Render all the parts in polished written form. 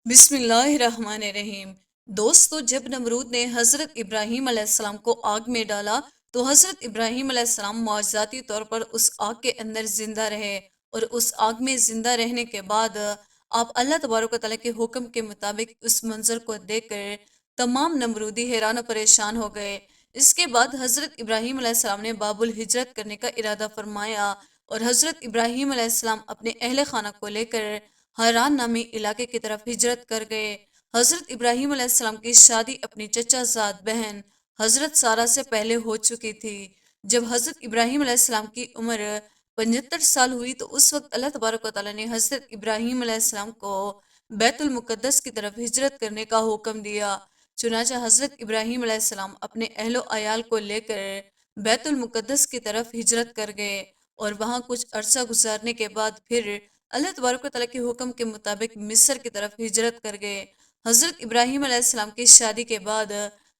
بسم اللہ الرحمن الرحیم۔ دوستو، جب نمرود نے حضرت ابراہیم علیہ السلام کو آگ میں ڈالا تو حضرت ابراہیم علیہ السلام معجزاتی طور پر اس آگ کے اندر زندہ رہے، اور اس آگ میں زندہ رہنے کے بعد آپ اللہ تبارک و تعالیٰ کے حکم کے مطابق اس منظر کو دیکھ کر تمام نمرودی حیران و پریشان ہو گئے۔ اس کے بعد حضرت ابراہیم علیہ السلام نے باب الہجرت کرنے کا ارادہ فرمایا، اور حضرت ابراہیم علیہ السلام اپنے اہل خانہ کو لے کر حران نامی علاقے کی طرف ہجرت کر گئے۔ حضرت ابراہیم علیہ السلام کی شادی اپنی چچا زاد بہن حضرت سارہ سے پہلے ہو چکی تھی۔ جب حضرت ابراہیم علیہ السلام کی عمر 75 سال ہوئی تو اس وقت اللہ تبارک و تعالیٰ نے حضرت ابراہیم علیہ السلام کو بیت المقدس کی طرف ہجرت کرنے کا حکم دیا۔ چنانچہ حضرت ابراہیم علیہ السلام اپنے اہل و عیال کو لے کر بیت المقدس کی طرف ہجرت کر گئے، اور وہاں کچھ عرصہ گزارنے کے بعد پھر اللہ تبارک و تعالیٰ کے حکم کے مطابق مصر کی طرف ہجرت کر گئے۔ حضرت ابراہیم علیہ السلام کی شادی کے بعد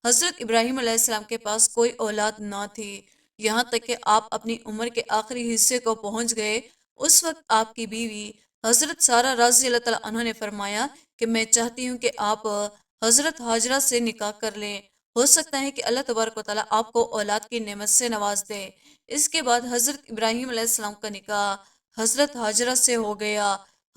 حضرت ابراہیم علیہ السلام کے پاس کوئی اولاد نہ تھی، یہاں تک کہ آپ اپنی عمر کے آخری حصے کو پہنچ گئے۔ اس وقت آپ کی بیوی حضرت سارہ رضی اللہ تعالیٰ عنہ نے فرمایا کہ میں چاہتی ہوں کہ آپ حضرت ہاجرہ سے نکاح کر لیں، ہو سکتا ہے کہ اللہ تبارک و تعالیٰ آپ کو اولاد کی نعمت سے نواز دے۔ اس کے بعد حضرت ابراہیم علیہ السلام کا نکاح حضرت ہاجرہ سے ہو گیا۔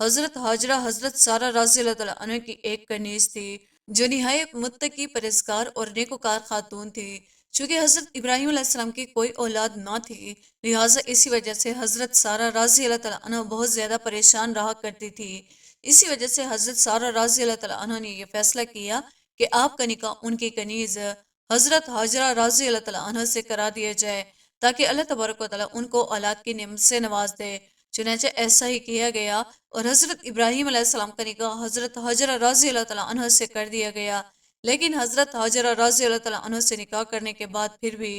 حضرت ہاجرہ حضرت سارہ رضی اللہ تعالیٰ عنہ کی ایک کنیز تھی، جو نہایت متقی، پرہیزگار اور نیکوکار خاتون تھی۔ چونکہ حضرت ابراہیم علیہ السلام کی کوئی اولاد نہ تھی، لہٰذا اسی وجہ سے حضرت سارہ رضی اللہ تعالیٰ عنہ بہت زیادہ پریشان رہا کرتی تھی۔ اسی وجہ سے حضرت سارہ رضی اللہ تعالیٰ عنہ نے یہ فیصلہ کیا کہ آپ کا نکاح ان کی کنیز حضرت ہاجرہ رضی اللہ تعالیٰ عنہ سے کرا دیا جائے، تاکہ اللہ تبارک و تعالیٰ ان کو اولاد کی نعمت سے نواز دے۔ چنانچہ ایسا ہی کیا گیا، اور حضرت ابراہیم علیہ السلام کا نکاح حضرت ہاجرہ رضی اللہ تعالیٰ عنہ سے کر دیا گیا۔ لیکن حضرت ہاجرہ رضی اللہ تعالیٰ عنہ سے نکاح کرنے کے بعد پھر بھی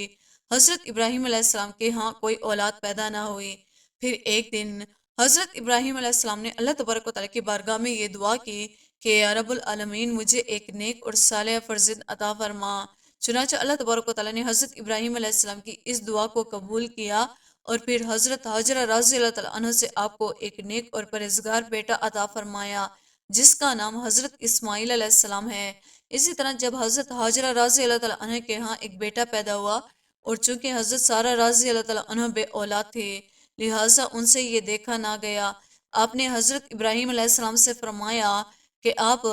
حضرت ابراہیم علیہ السلام کے ہاں کوئی اولاد پیدا نہ ہوئی۔ پھر ایک دن حضرت ابراہیم علیہ السلام نے اللہ تبارک و تعالیٰ کی بارگاہ میں یہ دعا کی کہ یا رب العالمین، مجھے ایک نیک اور صالح فرزند عطا فرما۔ چنانچہ اللہ تبارک و تعالیٰ نے حضرت ابراہیم علیہ السلام کی اس دعا کو قبول کیا، اور پھر حضرت ہاجرہ رضی اللہ تعالیٰ عنہ سے آپ کو ایک نیک اور پرہیزگار بیٹا عطا فرمایا، جس کا نام حضرت اسماعیل علیہ السلام ہے۔ اسی طرح جب حضرت ہاجرہ رضی اللہ تعالیٰ عنہ کے ہاں ایک بیٹا پیدا ہوا، اور چونکہ حضرت سارہ رضی اللہ تعالیٰ عنہ بے اولاد تھے، لہٰذا ان سے یہ دیکھا نہ گیا۔ آپ نے حضرت ابراہیم علیہ السلام سے فرمایا کہ آپ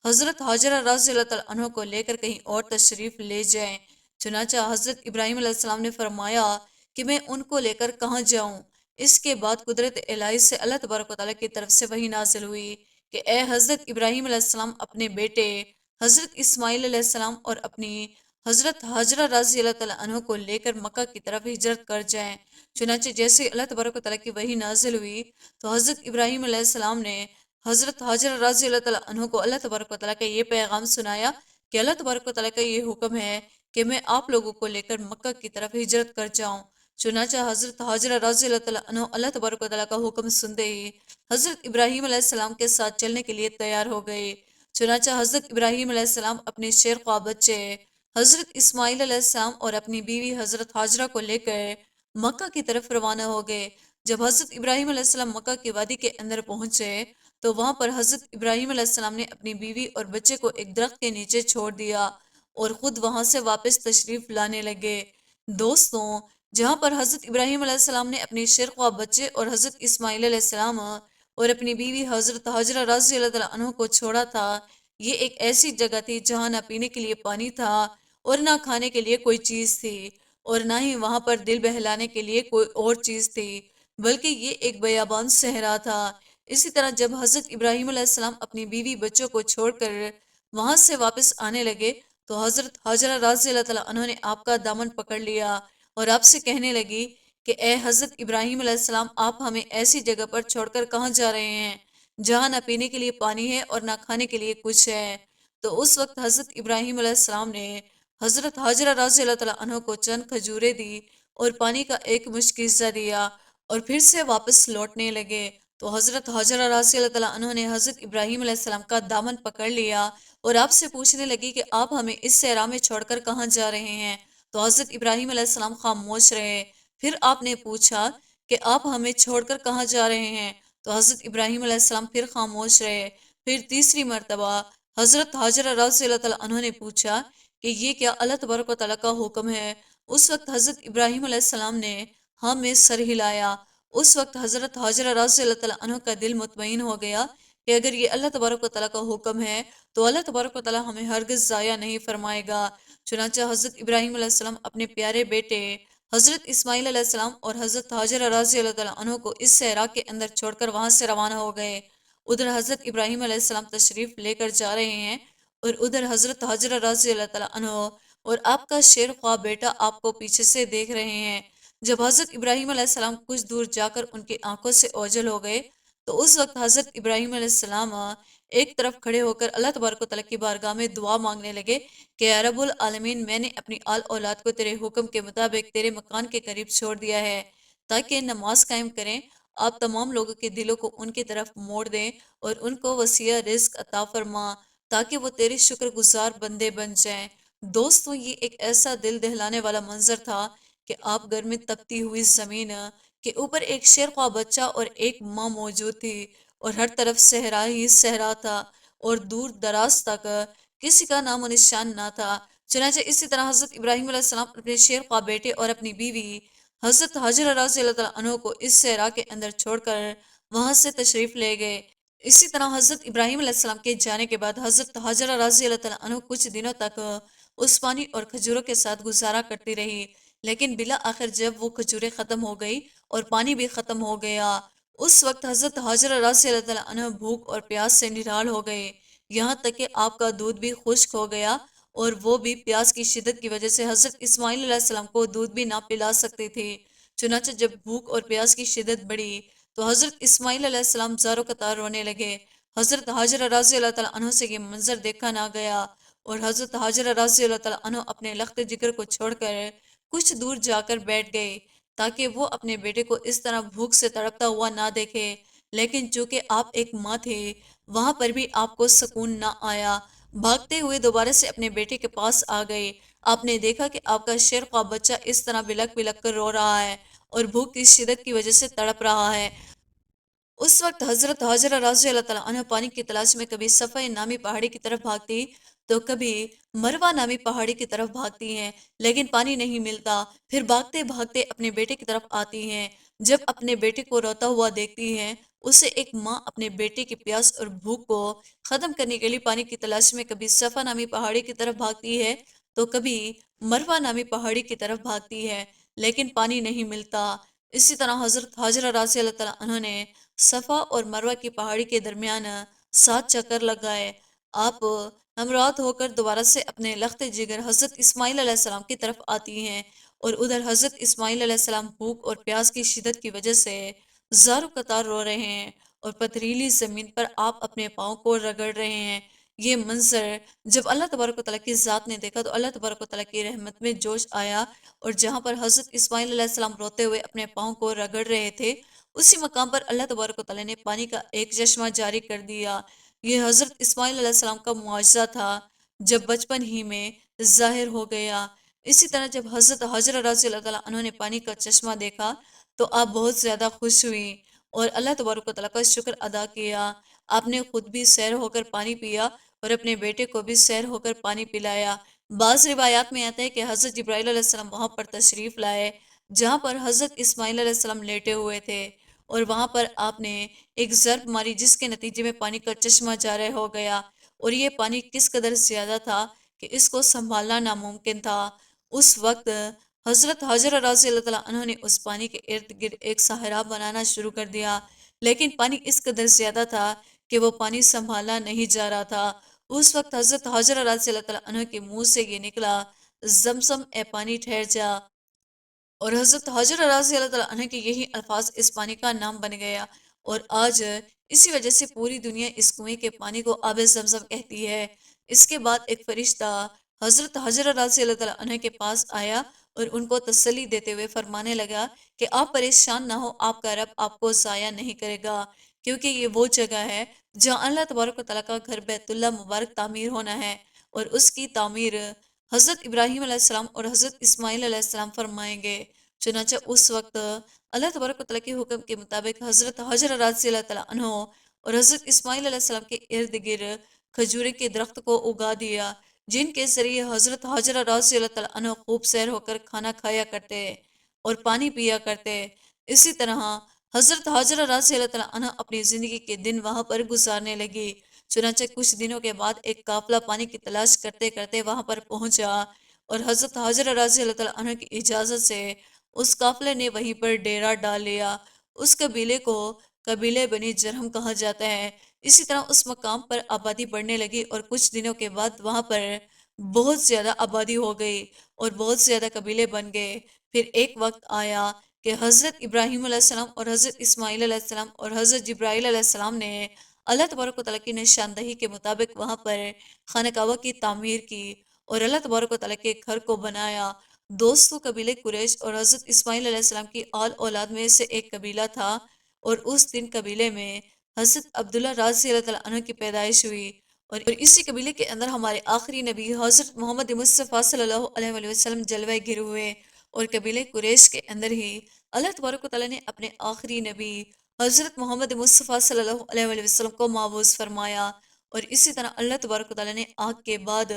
حضرت ہاجرہ رضی اللہ تعالیٰ عنہ کو لے کر کہیں اور تشریف لے جائیں۔ چنانچہ حضرت ابراہیم علیہ السلام نے فرمایا کہ میں ان کو لے کر کہاں جاؤں؟ اس کے بعد قدرت الہی سے اللہ تبارک و تعالیٰ کی طرف سے وحی نازل ہوئی کہ اے حضرت ابراہیم علیہ السلام، اپنے بیٹے حضرت اسماعیل علیہ السلام اور اپنی حضرت ہاجرہ رضی اللہ تعالیٰ عنہ کو لے کر مکہ کی طرف ہجرت کر جائیں۔ چنانچہ جیسے اللہ تبارک و تعالیٰ کی وحی نازل ہوئی تو حضرت ابراہیم علیہ السلام نے حضرت ہاجرہ رضی اللہ تعالیٰ عنہ کو اللہ تبارک و تعالیٰ کا یہ پیغام سنایا کہ اللہ تبارک و تعالیٰ کا یہ حکم ہے کہ میں آپ لوگوں کو لے کر مکہ کی طرف ہجرت کر جاؤں۔ چنانچہ حضرت ہاجرہ رضی اللہ تعالیٰ عنہ اللہ تبارک و تعالیٰ کا حکم سنتے ہی حضرت ابراہیم علیہ السلام کے ساتھ چلنے کے لیے تیار ہو گئے۔ چنانچہ حضرت ابراہیم علیہ السلام اپنے شیر خواہ بچے حضرت اسماعیل علیہ السلام اور اپنی بیوی حضرت ہاجرہ کو لے کر مکہ کی طرف روانہ ہو گئے۔ جب حضرت ابراہیم علیہ السلام مکہ کی وادی کے اندر پہنچے تو وہاں پر حضرت ابراہیم علیہ السلام نے اپنی بیوی اور بچے کو ایک درخت کے نیچے چھوڑ دیا، اور خود وہاں سے واپس تشریف لانے لگے۔ دوستوں، جہاں پر حضرت ابراہیم علیہ السلام نے اپنے شیرخواہ بچے اور حضرت اسماعیل علیہ السلام اور اپنی بیوی حضرت ہاجرہ رضی اللہ تعالیٰ عنہ کو چھوڑا تھا، یہ ایک ایسی جگہ تھی جہاں نہ پینے کے لیے پانی تھا اور نہ کھانے کے لیے کوئی چیز تھی، اور نہ ہی وہاں پر دل بہلانے کے لیے کوئی اور چیز تھی، بلکہ یہ ایک بیابان صحرا تھا۔ اسی طرح جب حضرت ابراہیم علیہ السلام اپنی بیوی بچوں کو چھوڑ کر وہاں سے واپس آنے لگے تو حضرت ہاجرہ رضی اللہ تعالیٰ عنہ نے آپ کا دامن پکڑ لیا اور آپ سے کہنے لگی کہ اے حضرت ابراہیم علیہ السلام، آپ ہمیں ایسی جگہ پر چھوڑ کر کہاں جا رہے ہیں جہاں نہ پینے کے لیے پانی ہے اور نہ کھانے کے لیے کچھ ہے؟ تو اس وقت حضرت ابراہیم علیہ السلام نے حضرت ہاجرہ رضی اللہ تعالیٰ عنہ کو چند کھجوریں دی اور پانی کا ایک مشکیزہ دیا، اور پھر سے واپس لوٹنے لگے۔ تو حضرت ہاجرہ رضی اللہ تعالیٰ عنہ نے حضرت ابراہیم علیہ السلام کا دامن پکڑ لیا اور آپ سے پوچھنے لگی کہ آپ ہمیں اس صحرا میں چھوڑ کر کہاں جا رہے ہیں؟ تو حضرت ابراہیم علیہ السلام خاموش رہے۔ پھر آپ نے پوچھا کہ آپ ہمیں چھوڑ کر کہاں جا رہے ہیں؟ تو حضرت ابراہیم علیہ السلام پھر خاموش رہے۔ پھر تیسری مرتبہ حضرت حاجرہ رضی اللہ تعالیٰ عنہ نے پوچھا کہ یہ کیا اللہ تبارک و تعالیٰ کا حکم ہے؟ اس وقت حضرت ابراہیم علیہ السلام نے ہاں میں سر ہلایا۔ اس وقت حضرت حاجرہ رضی اللہ تعالیٰ عنہ کا دل مطمئن ہو گیا کہ اگر یہ اللہ تبارک و تعالیٰ کا حکم ہے تو اللہ تبارک و تعالیٰ ہمیں ہرگز ضائع نہیں فرمائے گا۔ چنانچہ حضرت ابراہیم علیہ السلام اپنے پیارے بیٹے حضرت اسماعیل علیہ السلام اور حضرت حاجرہ رضی اللہ تعالیٰ عنہ کو اس صحرا کے اندر چھوڑ کر وہاں سے روانہ ہو گئے۔ ادھر حضرت ابراہیم علیہ السلام تشریف لے کر جا رہے ہیں اور ادھر حضرت حاجرہ رضی اللہ تعالیٰ عنہ اور آپ کا شیر خواہ بیٹا آپ کو پیچھے سے دیکھ رہے ہیں۔ جب حضرت ابراہیم علیہ السلام کچھ دور جا کر ان کی آنکھوں سے اوجھل ہو گئے تو اس وقت حضرت ابراہیم علیہ السلام ایک طرف کھڑے ہو کر اللہ تبارک و تعالیٰ کی بارگاہ میں دعا مانگنے لگے کہ اے رب العالمین، میں نے اپنی آل اولاد کو تیرے حکم کے مطابق تیرے مکان کے قریب چھوڑ دیا ہے تاکہ نماز قائم کریں۔ آپ تمام لوگوں کے دلوں کو ان کی طرف موڑ دیں اور ان کو وسیع رزق عطا فرما تاکہ وہ تیرے شکر گزار بندے بن جائیں۔ دوستوں، یہ ایک ایسا دل دہلانے والا منظر تھا کہ آپ گھر میں تپتی ہوئی زمین کے اوپر ایک شیر خواہ بچہ اور ایک ماں موجود تھی اور ہر طرف صحرا ہی صحرا تھا اور دور دراز تک کسی کا نام و نشان نہ تھا۔ چنانچہ اسی طرح حضرت ابراہیم علیہ السلام اپنے شیر خواہ بیٹے اور اپنی بیوی حضرت حاجرہ رضی اللہ تعالیٰ عنہ کو اس صحرا کے اندر چھوڑ کر وہاں سے تشریف لے گئے۔ اسی طرح حضرت ابراہیم علیہ السلام کے جانے کے بعد حضرت حاجرہ رضی اللہ تعالیٰ عنہ کچھ دنوں تک اس پانی اور کھجوروں کے ساتھ گزارا کرتی رہی، لیکن بالآخر جب وہ کھجوریں ختم ہو گئی اور پانی بھی ختم ہو گیا، اس وقت حضرت حاجرہ رضی اللہ تعالیٰ عنہ بھوک اور پیاس سے نڈھال ہو گئے، یہاں تک کہ آپ کا دودھ بھی خشک ہو گیا اور وہ بھی پیاس کی شدت کی وجہ سے حضرت اسماعیل علیہ السلام کو دودھ بھی نہ پلا سکتے تھے۔ چنانچہ جب بھوک اور پیاس کی شدت بڑھی تو حضرت اسماعیل علیہ السلام زاروں قطار رونے لگے۔ حضرت حاجرہ رضی اللہ تعالیٰ عنہ سے یہ منظر دیکھا نہ گیا اور حضرت حاجرہ رضی اللہ تعالیٰ عنہ اپنے لخت جگر کو چھوڑ کر کچھ دور جا کر بیٹھ گئے تاکہ وہ اپنے بیٹے کو اس طرح بھوک سے تڑپتا ہوا نہ دیکھے، لیکن چونکہ آپ ایک ماں تھے وہاں پر بھی آپ کو سکون نہ آیا۔ بھاگتے ہوئے دوبارہ سے اپنے بیٹے کے پاس آ گئے۔ آپ نے دیکھا کہ آپ کا شیر خواہ بچہ اس طرح بلک بلک کر رو رہا ہے اور بھوک کی شدت کی وجہ سے تڑپ رہا ہے۔ اس وقت حضرت حاجرہ رضی اللہ تعالیٰ عنہ پانی کی تلاش میں کبھی صفا نامی پہاڑی کی طرف بھاگتی تو کبھی مروہ نامی پہاڑی کی طرف بھاگتی ہیں، لیکن پانی نہیں ملتا۔ پھر بھاگتے بھاگتے اپنے بیٹے کی طرف آتی ہیں۔ جب اپنے بیٹے کو روتا ہوا دیکھتی ہیں، اسے ایک ماں اپنے بیٹے کی پیاس اور بھوک کو ختم کرنے کے لیے پانی کی تلاش میں کبھی صفا نامی پہاڑی کی طرف بھاگتی ہے تو کبھی مروہ نامی پہاڑی کی طرف بھاگتی ہے، لیکن پانی نہیں ملتا۔ اسی طرح حضرت حاجرہ رضی اللہ تعالیٰ عنہ نے صفا اور مروہ کی پہاڑی کے درمیان 7 چکر لگائے۔ آپ ہمراہ ہو کر دوبارہ سے اپنے لخت جگر حضرت اسماعیل علیہ السلام کی طرف آتی ہیں اور ادھر حضرت اسماعیل علیہ السلام بھوک اور پیاس کی شدت کی وجہ سے زاروں قطار رو رہے ہیں اور پتھریلی زمین پر آپ اپنے پاؤں کو رگڑ رہے ہیں۔ یہ منظر جب اللہ تبارک و تعالیٰ کی ذات نے دیکھا تو اللہ تبارک و تعالیٰ کی رحمت میں جوش آیا اور جہاں پر حضرت اسماعیل علیہ السلام روتے ہوئے اپنے پاؤں کو رگڑ رہے تھے، اسی مقام پر اللہ تبارک و تعالیٰ نے پانی کا ایک چشمہ جاری کر دیا۔ یہ حضرت اسماعیل علیہ السلام کا معجزہ تھا جب بچپن ہی میں ظاہر ہو گیا۔ اسی طرح جب حضرت حاجرہ رضی اللہ تعالیٰ عنہ نے پانی کا چشمہ دیکھا تو آپ بہت زیادہ خوش ہوئی اور اللہ تبارک و تعالیٰ کا شکر ادا کیا۔ آپ نے خود بھی سیر ہو کر پانی پیا اور اپنے بیٹے کو بھی سیر ہو کر پانی پلایا۔ بعض روایات میں آتا ہے کہ حضرت جبرائیل علیہ السلام وہاں پر تشریف لائے جہاں پر حضرت اسماعیل علیہ السلام لیٹے ہوئے تھے اور وہاں پر آپ نے ایک ضرب ماری جس کے نتیجے میں پانی کا چشمہ جاری ہو گیا اور یہ پانی کس قدر زیادہ تھا کہ اس کو سنبھالنا ناممکن تھا۔ اس وقت حضرت حاجرہ رضی اللہ تعالیٰ عنہ نے اس پانی کے ارد گرد ایک صحرا بنانا شروع کر دیا، لیکن پانی اس قدر زیادہ تھا کہ وہ پانی سنبھالا نہیں جا رہا تھا۔ اس وقت حضرت حاجرہ رضی اللہ تعالیٰ عنہ کے منہ سے یہ نکلا، زمزم اے پانی ٹھہر جا، اور حضرت حاجرہ رضی اللہ تعالیٰ عنہ کے یہی الفاظ اس پانی کا نام بن گیا اور آج اسی وجہ سے پوری دنیا اس کنویں کے پانی کو آب زمزم کہتی ہے۔ اس کے بعد ایک فرشتہ حضرت حاجرہ رضی اللہ تعالیٰ عنہ کے پاس آیا اور ان کو تسلی دیتے ہوئے فرمانے لگا کہ آپ پریشان نہ ہو، آپ کا رب آپ کو ضائع نہیں کرے گا، کیونکہ یہ وہ جگہ ہے جہاں اللہ تبارک و تعالیٰ کا گھر بیت اللہ مبارک تعمیر ہونا ہے اور اس کی تعمیر حضرت ابراہیم علیہ السلام اور حضرت اسماعیل علیہ السلام فرمائیں گے۔ چنانچہ اس وقت اللہ تبارک و تعالیٰ کے حکم کے مطابق حضرت حاجرہ رضی اللہ تعالیٰ عنہ اور حضرت اسماعیل علیہ السلام کے ارد گرد کھجورے کے درخت کو اگا دیا، جن کے ذریعے حضرت حاجرہ رضی اللہ تعالیٰ عنہ خوب سیر ہو کر کھانا کھایا کرتے اور پانی پیا کرتے۔ اسی طرح حضرت حاجرہ رضی اللہ تعالیٰ عنہ اپنی زندگی کے دن وہاں پر گزارنے لگی۔ چنانچہ کچھ دنوں کے بعد ایک قافلہ پانی کی تلاش کرتے کرتے وہاں پر پہنچا، اور حضرت حاجرہ رضی اللہ تعالیٰ عنہ کی اجازت سے اس قافلے نے وہیں پر ڈیرا ڈال لیا۔ اس قبیلے کو قبیلہ بنی جرہم کہا جاتا ہے۔ اسی طرح اس مقام پر آبادی بڑھنے لگی، اور کچھ دنوں کے بعد وہاں پر بہت زیادہ آبادی ہو گئی اور بہت زیادہ قبیلے بن گئے۔ پھر ایک وقت آیا کہ حضرت ابراہیم علیہ السلام اور حضرت اسماعیل علیہ السلام اور حضرت جبرائیل علیہ السلام نے اللہ تبارک و تعالیٰ کی نشاندہی کے مطابق وہاں پر خانہ کعبہ کی تعمیر کی اور اللہ تبارک و تعالیٰ کے گھر کو بنایا۔ دوستو، قبیلہ قریش اور حضرت اسماعیل علیہ السلام کی آل اولاد میں سے ایک قبیلہ تھا، اور اس دن قبیلے میں حضرت عبداللہ رضی اللہ تعالیٰ عنہ کی پیدائش ہوئی، اور اسی قبیلے کے اندر ہمارے آخری نبی حضرت محمد مصطفیٰ صلی اللہ علیہ وآلہ وسلم جلوہ گر ہوئے، اور قبیلہ قریش کے اندر ہی اللہ تبارک و تعالیٰ نے اپنے آخری نبی حضرت محمد مصطفیٰ صلی اللہ علیہ وآلہ وسلم کو مبعوث فرمایا۔ اور اسی طرح اللہ تبارک و تعالیٰ نے آگ کے بعد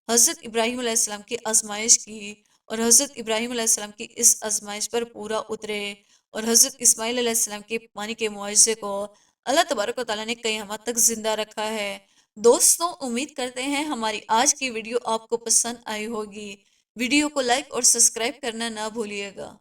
حضرت ابراہیم علیہ السلام کی آزمائش کی، اور حضرت ابراہیم علیہ السلام کی اس آزمائش پر پورا اترے، اور حضرت اسماعیل علیہ السلام کے پانی کے معجزے کو اللہ تبارک و تعالیٰ نے قیامت تک زندہ رکھا ہے۔ دوستوں، امید کرتے ہیں ہماری آج کی ویڈیو آپ کو پسند آئی ہوگی۔ ویڈیو کو لائک اور سبسکرائب کرنا نہ بھولیے گا۔